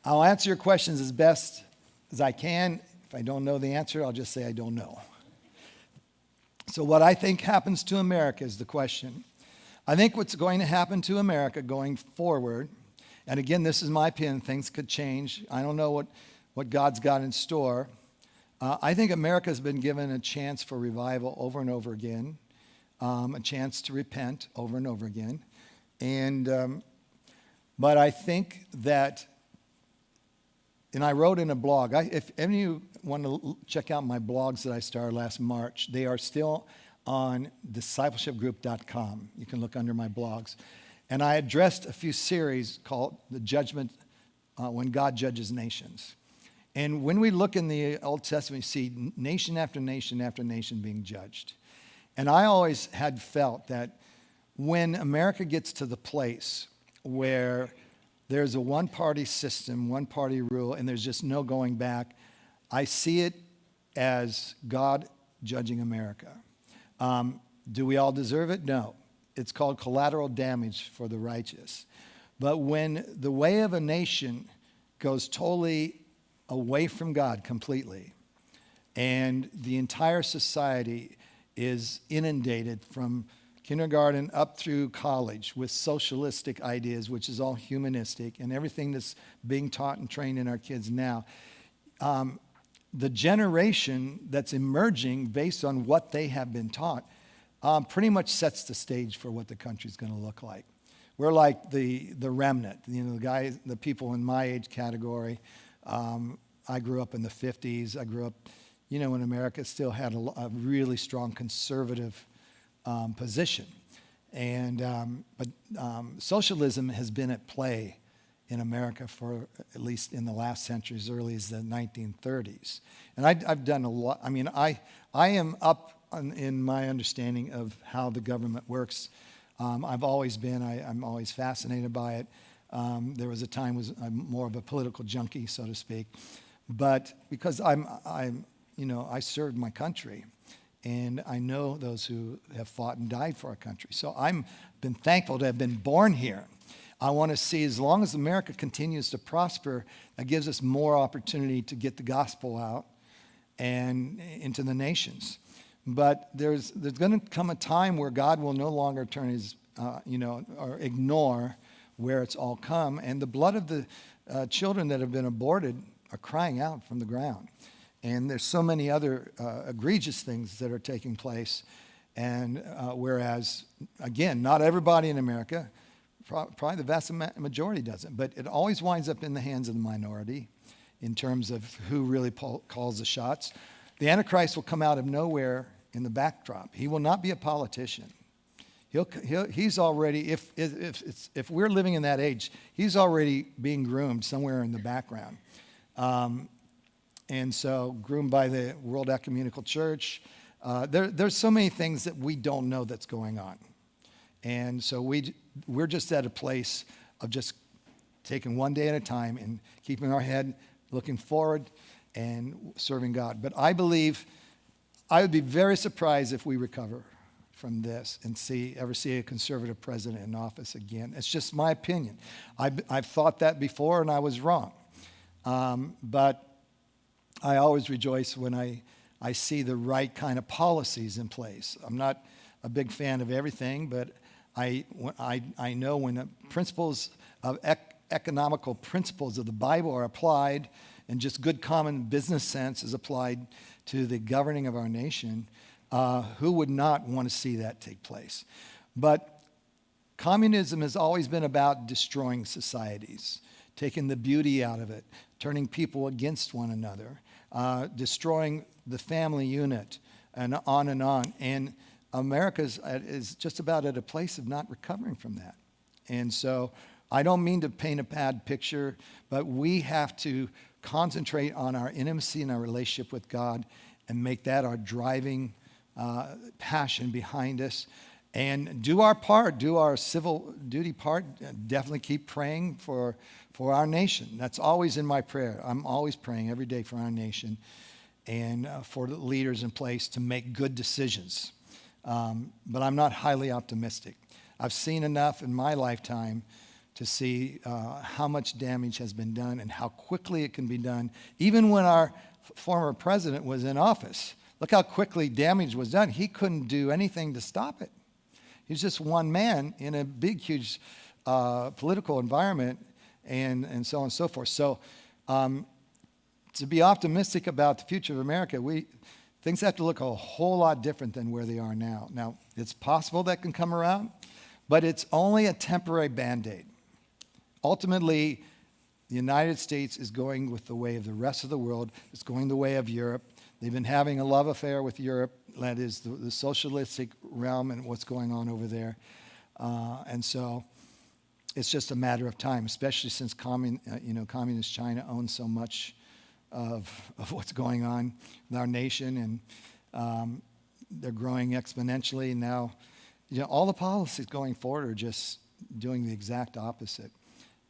I'll answer your questions as best as I can. If I don't know the answer, I'll just say I don't know. So what I think happens to America is the question. I think what's going to happen to America going forward, and again, this is my opinion, things could change. I don't know what God's got in store. I think America's been given a chance for revival over and over again, a chance to repent over and over again. But I think that, and I wrote in a blog, if any of you want to check out my blogs that I started last March, they are still on discipleshipgroup.com. You can look under my blogs. And I addressed a few series called The Judgment, When God Judges Nations. And when we look in the Old Testament, we see nation after nation after nation being judged. And I always had felt that when America gets to the place where there's a one-party system, one-party rule, and there's just no going back, I see it as God judging America. Do we all deserve it? No. It's called collateral damage for the righteous. But when the way of a nation goes totally away from God completely, and the entire society is inundated from kindergarten up through college with socialistic ideas, which is all humanistic, and everything that's being taught and trained in our kids now, the generation that's emerging based on what they have been taught pretty much sets the stage for what the country's going to look like. We're like the remnant, the people in my age category. I grew up in the 50s. I grew up, when America still had a really strong conservative position. But socialism has been at play in America for at least in the last century, as early as the 1930s. And I've done a lot. I mean, I am up in my understanding of how the government works. I've always been. I'm always fascinated by it. There was a time I'm more of a political junkie, so to speak. But because I served my country, and I know those who have fought and died for our country. So I've been thankful to have been born here. I want to see, as long as America continues to prosper, that gives us more opportunity to get the gospel out and into the nations. But there's going to come a time where God will no longer turn his, or ignore where it's all come. And the blood of the children that have been aborted are crying out from the ground. And there's so many other egregious things that are taking place. And whereas, again, not everybody in America, probably the vast majority doesn't, but it always winds up in the hands of the minority in terms of who really calls the shots. The Antichrist will come out of nowhere in the backdrop. He will not be a politician. He's already, if we're living in that age, he's already being groomed somewhere in the background. And so groomed by the World Ecumenical Church. There's so many things that we don't know that's going on. And so we're just at a place of just taking one day at a time and keeping our head, looking forward and serving God. But I believe I would be very surprised if we recover from this and ever see a conservative president in office again. It's just my opinion. I've thought that before and I was wrong. But I always rejoice when I see the right kind of policies in place. I'm not a big fan of everything, but I know when the principles of economical principles of the Bible are applied and just good common business sense is applied to the governing of our nation, who would not want to see that take place? But communism has always been about destroying societies, taking the beauty out of it, turning people against one another, destroying the family unit, and on and on. And America is just about at a place of not recovering from that. And so I don't mean to paint a bad picture, but we have to concentrate on our intimacy and our relationship with God and make that our driving passion behind us. And do our part, do our civil duty part. Definitely keep praying for our nation. That's always in my prayer. I'm always praying every day for our nation and for the leaders in place to make good decisions. But I'm not highly optimistic. I've seen enough in my lifetime to see how much damage has been done and how quickly it can be done. Even when our former president was in office, look how quickly damage was done. He couldn't do anything to stop it. He's just one man in a big, huge political environment, and so on and so forth. So to be optimistic about the future of America, things have to look a whole lot different than where they are now. Now, it's possible that can come around, but it's only a temporary Band-Aid. Ultimately, the United States is going with the way of the rest of the world. It's going the way of Europe. They've been having a love affair with Europe. That is the socialistic realm and what's going on over there. And so it's just a matter of time, especially since communist China owns so much of what's going on with our nation. And they're growing exponentially. Now, all the policies going forward are just doing the exact opposite.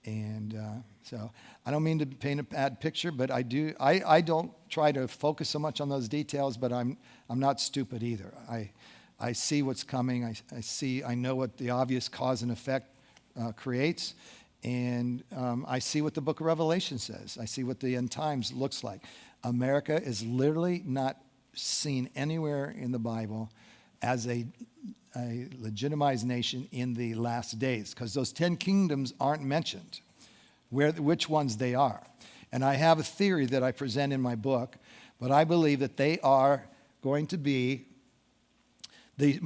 And so I don't mean to paint a bad picture, but I do. I don't try to focus so much on those details, but I'm not stupid either. I see what's coming. I know what the obvious cause and effect creates, and I see what the book of Revelation says. I see what the end times looks like. America is literally not seen anywhere in the Bible as a legitimized nation in the last days, because those 10 kingdoms aren't mentioned, which ones they are. And I have a theory that I present in my book, but I believe that they are going to be the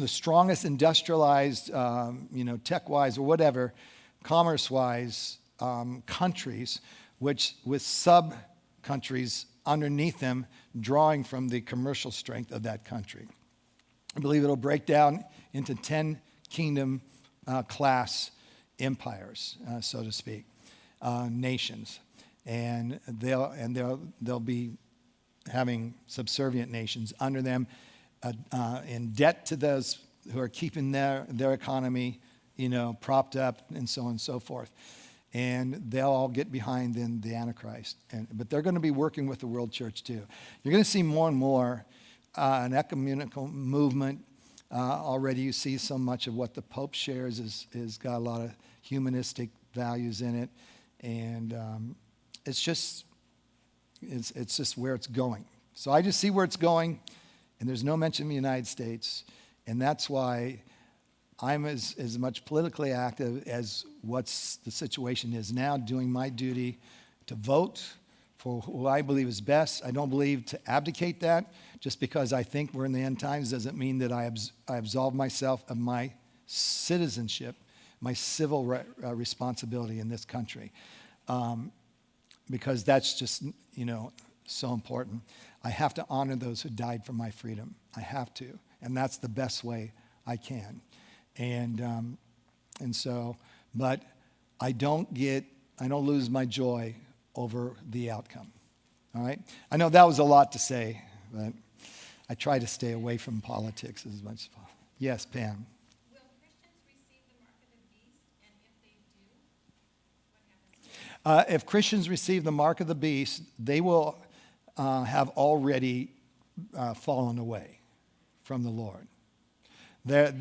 strongest industrialized, tech-wise or whatever, commerce-wise countries, which with sub-countries underneath them drawing from the commercial strength of that country. I believe it'll break down into 10 kingdom class empires, so to speak, nations, and they'll be having subservient nations under them, in debt to those who are keeping their economy, propped up, and so on and so forth. And they'll all get behind then the Antichrist, but they're going to be working with the world church too. You're going to see more and more an ecumenical movement. Already you see so much of what the Pope shares is got a lot of humanistic values in it. And it's just where it's going. So I just see where it's going, and there's no mention of the United States. And that's why I'm as much politically active as what's the situation is now, doing my duty to vote for who I believe is best. I don't believe to abdicate that. Just because I think we're in the end times doesn't mean that I absolve myself of my citizenship, my civil responsibility in this country. Because that's just, so important. I have to honor those who died for my freedom. I have to. And that's the best way I can. And so, but I don't lose my joy over the outcome. All right? I know that was a lot to say, but I try to stay away from politics as much as possible. Yes, Pam. Will Christians receive the mark of the beast? And if they do, what happens? If Christians receive the mark of the beast, they will have already fallen away from the Lord. They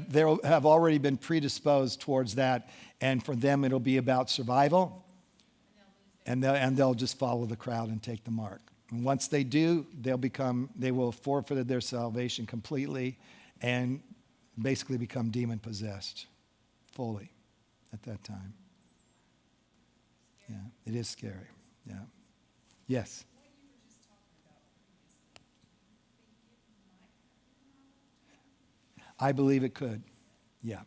have already been predisposed towards that, and for them it'll be about survival, and they'll just follow the crowd and take the mark. And once they do, they will have forfeited their salvation completely and basically become demon-possessed fully at that time. Yeah, it is scary. Yeah. Yes? What you were just talking about previously, do you think it might happen in our lifetime? I believe it could. Yeah.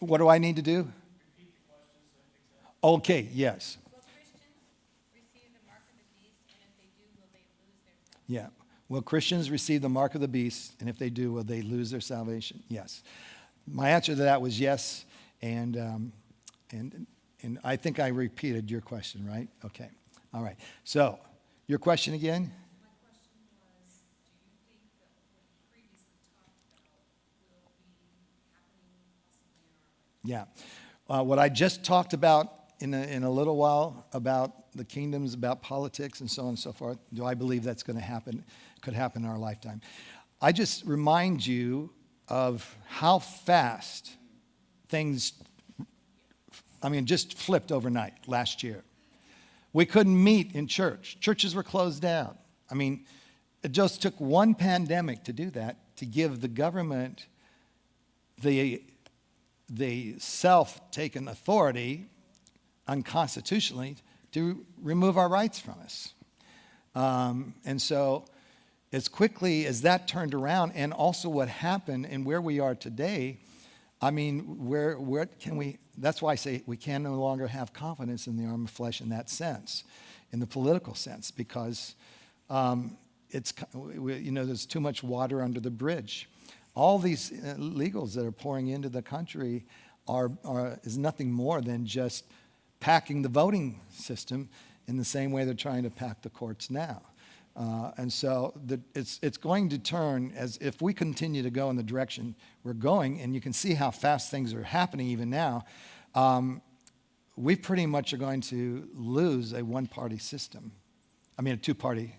What do I need to do? Okay, yes. Will Christians receive the mark of the beast? And if they do, will they lose their salvation? Yeah. Will Christians receive the mark of the beast? And if they do, will they lose their salvation? Yes. My answer to that was yes. And I think I repeated your question, right? Okay. All right. So, your question again? My question was, do you think that what you previously talked about will be happening possibly in our lifetime? Yeah. What I just talked about in a little while about the kingdoms, about politics, and so on and so forth, do I believe that's going to happen, could happen in our lifetime? I just remind you of how fast things, just flipped overnight last year. We couldn't meet in church. Churches were closed down. It just took one pandemic to do that, to give the government the self-taken authority unconstitutionally to remove our rights from us. And so as quickly as that turned around, and also what happened and where we are today, where can we, that's why I say we can no longer have confidence in the arm of flesh in that sense, in the political sense, because there's too much water under the bridge. All these illegals that are pouring into the country is nothing more than just packing the voting system in the same way they're trying to pack the courts now. And so it's going to turn, as if we continue to go in the direction we're going, and you can see how fast things are happening even now, we pretty much are going to lose a one-party system. A two-party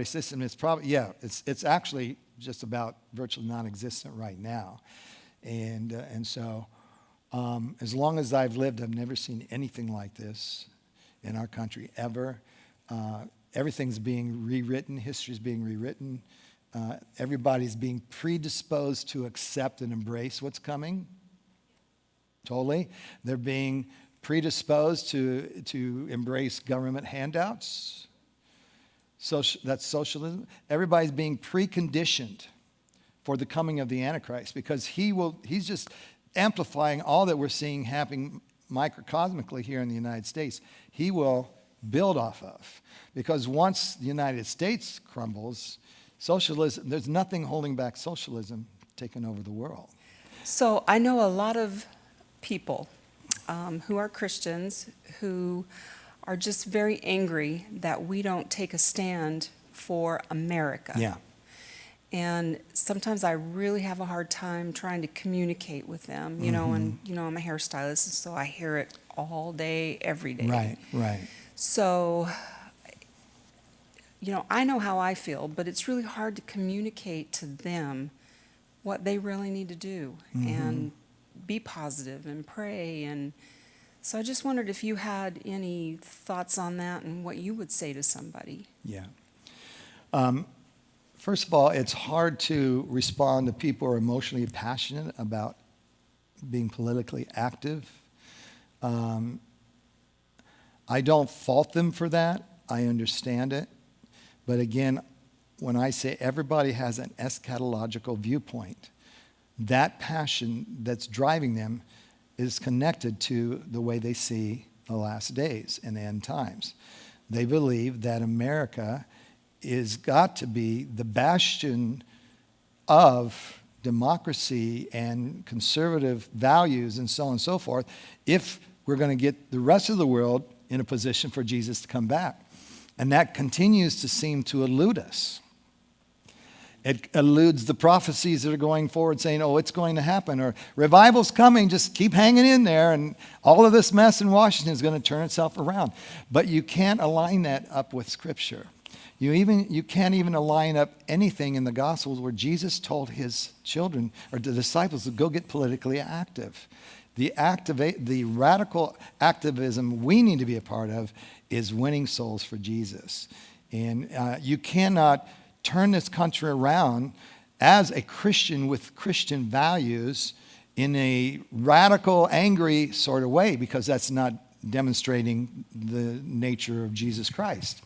system. It's probably, it's actually just about virtually non-existent right now. And so as long as I've lived, I've never seen anything like this in our country ever. Everything's being rewritten. History's being rewritten. Everybody's being predisposed to accept and embrace what's coming. Totally. They're being predisposed to embrace government handouts. That's socialism. Everybody's being preconditioned for the coming of the Antichrist, because he's just amplifying all that we're seeing happening microcosmically here in the United States. He will build off of, because once the United States crumbles, socialism, there's nothing holding back socialism taking over the world. So I know a lot of people who are Christians who are just very angry that we don't take a stand for America. Yeah. And sometimes I really have a hard time trying to communicate with them, and I'm a hairstylist, so I hear it all day, every day. Right. So, I know how I feel, but it's really hard to communicate to them what they really need to do and be positive and pray. And so I just wondered if you had any thoughts on that and what you would say to somebody. Yeah. First of all, it's hard to respond to people who are emotionally passionate about being politically active. I don't fault them for that. I understand it. But again, when I say everybody has an eschatological viewpoint, that passion that's driving them is connected to the way they see the last days and the end times. They believe that America is got to be the bastion of democracy and conservative values and so on and so forth, if we're going to get the rest of the world in a position for Jesus to come back. And that continues to seem to elude us. It eludes the prophecies that are going forward saying, it's going to happen, or revival's coming, just keep hanging in there, and all of this mess in Washington is going to turn itself around. But you can't align that up with Scripture. You can't even align up anything in the Gospels where Jesus told his children or the disciples to go get politically active. The radical activism we need to be a part of is winning souls for Jesus. And you cannot turn this country around as a Christian with Christian values in a radical, angry sort of way, because that's not demonstrating the nature of Jesus Christ.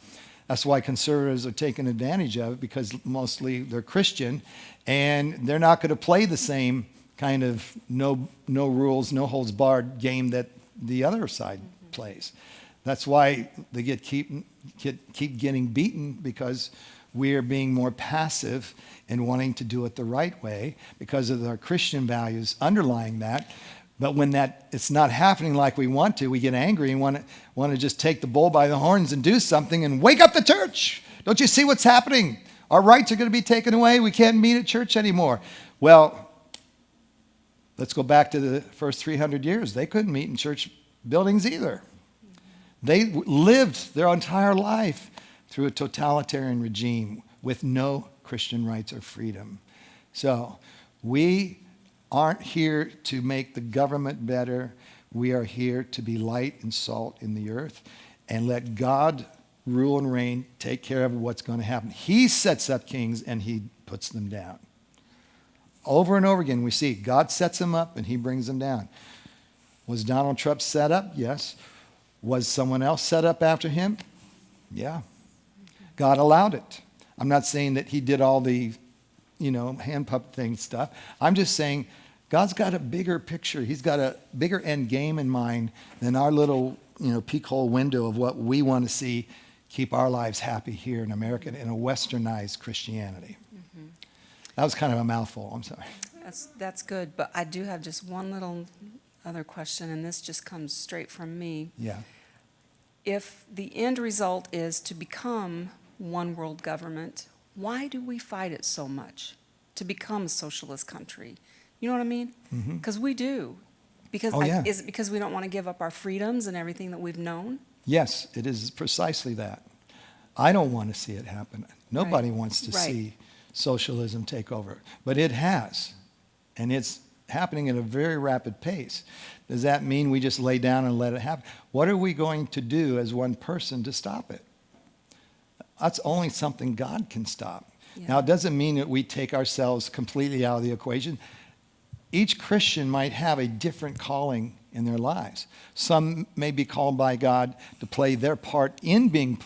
That's why conservatives are taken advantage of, because mostly they're Christian, and they're not going to play the same kind of no rules, no holds barred game that the other side plays. That's why they keep getting beaten, because we are being more passive and wanting to do it the right way because of our Christian values underlying that. But when it's not happening like we want to, we get angry and want to just take the bull by the horns and do something and wake up the church. Don't you see what's happening? Our rights are going to be taken away. We can't meet at church anymore. Well, let's go back to the first 300 years. They couldn't meet in church buildings either. They lived their entire life through a totalitarian regime with no Christian rights or freedom. So we aren't here to make the government better. We are here to be light and salt in the earth and let God rule and reign, take care of what's going to happen. He sets up kings and he puts them down. Over and over again, we see God sets them up and he brings them down. Was Donald Trump set up? Yes. Was someone else set up after him? Yeah. God allowed it. I'm not saying that he did all the, hand puppet thing stuff. I'm just saying God's got a bigger picture. He's got a bigger end game in mind than our little, peek hole window of what we want to see keep our lives happy here in America in a westernized Christianity. Mm-hmm. That was kind of a mouthful. I'm sorry. That's good, but I do have just one little other question, and this just comes straight from me. Yeah. If the end result is to become one world government, why do we fight it so much to become a socialist country? You know what I mean? Because we do. Because is it because we don't want to give up our freedoms and everything that we've known? Yes, it is precisely that. I don't want to see it happen. Nobody wants to see socialism take over, but it has, and it's happening at a very rapid pace. Does that mean we just lay down and let it happen? What are we going to do as one person to stop it? That's only something God can stop. Yeah. Now, it doesn't mean that we take ourselves completely out of the equation. Each Christian might have a different calling in their lives. Some may be called by God to play their part in being,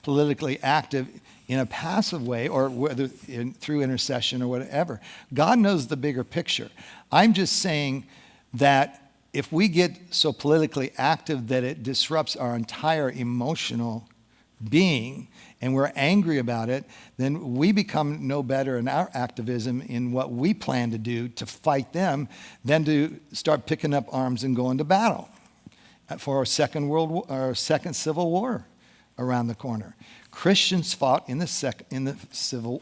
politically active in a passive way, or whether through intercession or whatever. God knows the bigger picture. I'm just saying that if we get so politically active that it disrupts our entire emotional being and we're angry about it, then we become no better in our activism in what we plan to do to fight them than to start picking up arms and going to battle for a second civil war around the corner. Christians fought in the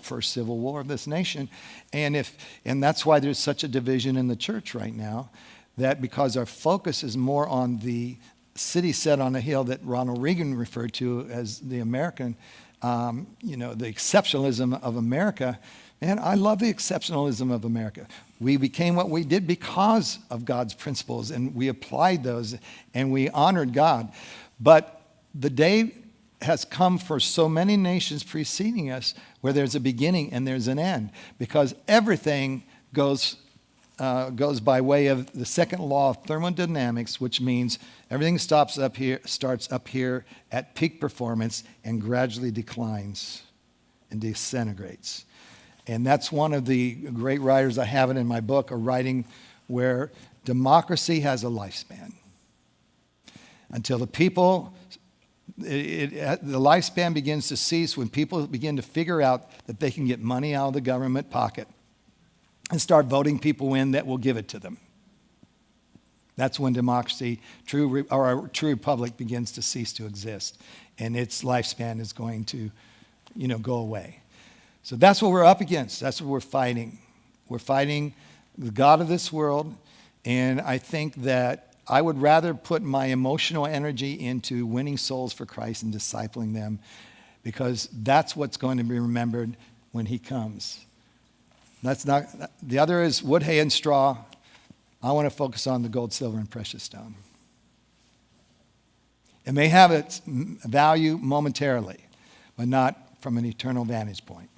first civil war of this nation, and that's why there's such a division in the church right now, that because our focus is more on the city set on a hill that Ronald Reagan referred to as the American, the exceptionalism of America. Man, I love the exceptionalism of America. We became what we did because of God's principles, and we applied those, and we honored God. But the day has come for so many nations preceding us where there's a beginning and there's an end, because everything goes by way of the second law of thermodynamics, which means everything starts up here at peak performance and gradually declines and disintegrates. And that's one of the great writers I have it in my book, a writing where democracy has a lifespan. Until the people, the lifespan begins to cease when people begin to figure out that they can get money out of the government pocket and start voting people in that will give it to them. That's when democracy, our true republic, begins to cease to exist, and its lifespan is going to, go away. So that's what we're up against. That's what we're fighting. We're fighting the God of this world, and I think that I would rather put my emotional energy into winning souls for Christ and discipling them, because that's what's going to be remembered when he comes. That's not, the other is wood, hay, and straw. I want to focus on the gold, silver, and precious stone. It may have its value momentarily, but not from an eternal vantage point.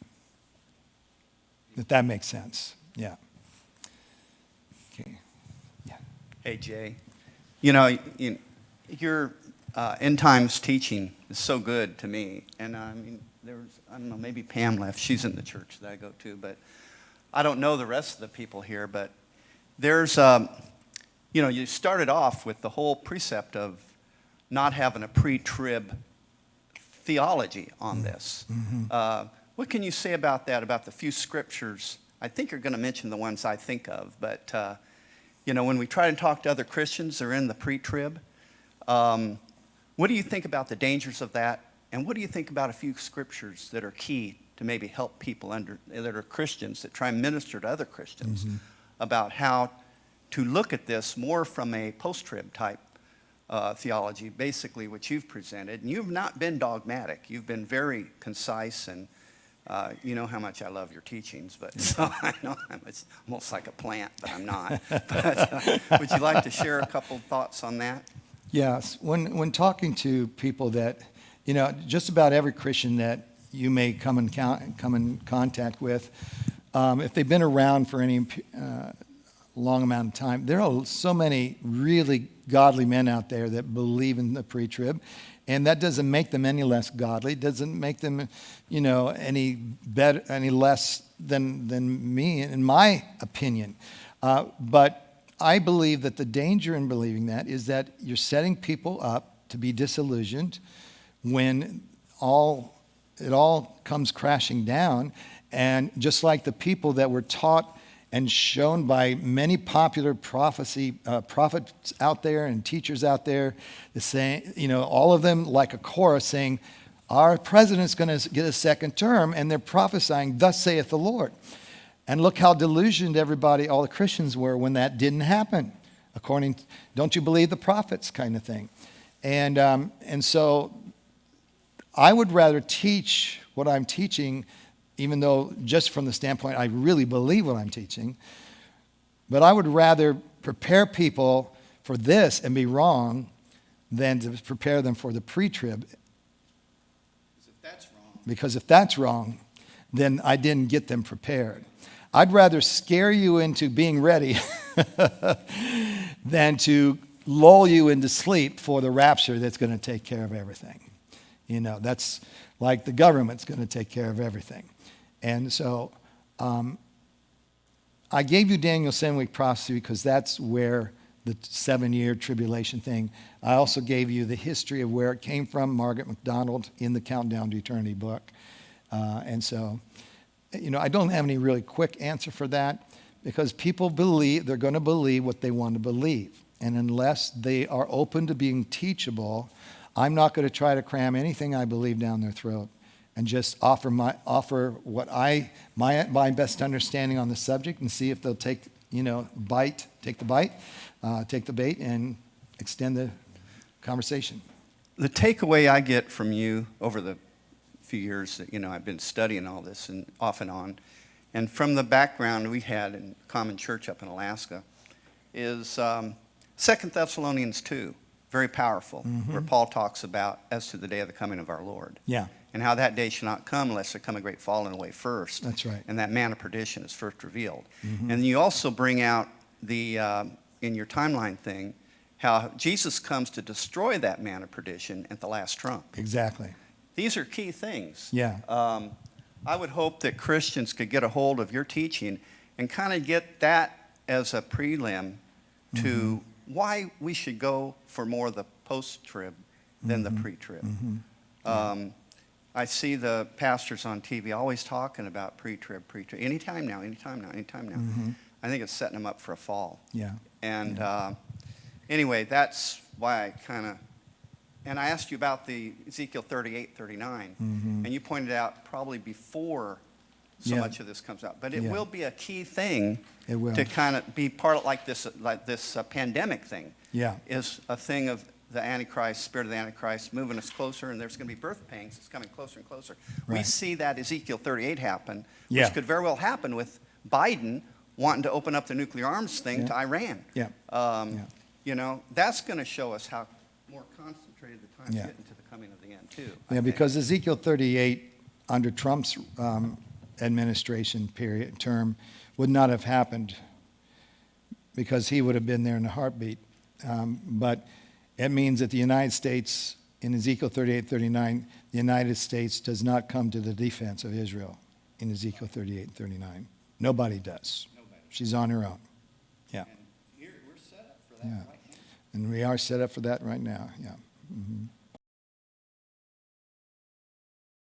If that makes sense. Yeah. Okay. Yeah. Hey, Jay. Your end times teaching is so good to me. And I don't know, maybe Pam left. She's in the church that I go to, but I don't know the rest of the people here. But there's, you started off with the whole precept of not having a pre-trib theology on this. Mm-hmm. What can you say about that, about the few scriptures? I think you're going to mention the ones I think of, but when we try to talk to other Christians that are in the pre-trib, what do you think about the dangers of that? And what do you think about a few scriptures that are key to maybe help people that are Christians that try and minister to other Christians about how to look at this more from a post-trib type theology, basically what you've presented? And you've not been dogmatic. You've been very concise and You know how much I love your teachings, but so I know I'm almost like a plant, but I'm not. But would you like to share a couple thoughts on that? Yes. When talking to people that, just about every Christian that you may come in contact with, if they've been around for any long amount of time, there are so many really godly men out there that believe in the pre-trib, and that doesn't make them any less godly. It doesn't make them, any better, any less than me, in my opinion. But I believe that the danger in believing that is that you're setting people up to be disillusioned when it all comes crashing down. And just like the people that were taught and shown by many popular prophets out there and teachers out there, all of them like a chorus saying, our president's going to get a second term, and they're prophesying, thus saith the Lord. And look how delusioned everybody, all the Christians were when that didn't happen. Don't you believe the prophets kind of thing. And so I would rather teach what I'm teaching, even though just from the standpoint I really believe what I'm teaching, but I would rather prepare people for this and be wrong than to prepare them for the pre-trib. Because if that's wrong, then I didn't get them prepared. I'd rather scare you into being ready than to lull you into sleep for the rapture that's going to take care of everything. That's like the government's going to take care of everything. And so I gave you Daniel's 7-week prophecy because that's where the 7-year tribulation thing. I also gave you the history of where it came from, Margaret MacDonald, in the Countdown to Eternity book. And so, I don't have any really quick answer for that because people believe, they're going to believe what they want to believe. And unless they are open to being teachable, I'm not going to try to cram anything I believe down their throat and just offer what my best understanding on the subject and see if they'll take the bait, and extend the conversation. The takeaway I get from you over the few years that I've been studying all this and off and on, and from the background we had in Common Church up in Alaska, is 2 Thessalonians 2, very powerful, where Paul talks about as to the day of the coming of our Lord. Yeah. And how that day shall not come unless there come a great falling away first. That's right. And that man of perdition is first revealed. And you also bring out the in your timeline thing, how Jesus comes to destroy that man of perdition at the last trump. Exactly. These are key things. Yeah. I would hope that Christians could get a hold of your teaching and kind of get that as a prelim to why we should go for more of the post-trib than the pre-trib. I see the pastors on TV always talking about pre-trib. Anytime now. I think it's setting them up for a fall. Yeah. And anyway, that's why I kind of, and I asked you about the Ezekiel 38, 39, and you pointed out probably before so much of this comes out. But it will be a key thing to kind of be part of like this pandemic thing. Yeah. Is a thing of the Antichrist, spirit of the Antichrist, moving us closer, and there's going to be birth pangs. It's coming closer and closer. Right. We see that Ezekiel 38 happen, which could very well happen with Biden wanting to open up the nuclear arms thing to Iran. Yeah. That's going to show us how more concentrated the time's getting to the coming of the end, too. Yeah, because Ezekiel 38, under Trump's administration term, would not have happened because he would have been there in a heartbeat. But it means that the United States, in Ezekiel 38, 39, the United States does not come to the defense of Israel in Ezekiel 38, 39. Nobody does. She's on her own. Yeah. And here we're set up for that right now. And we are set up for that right now. Yeah.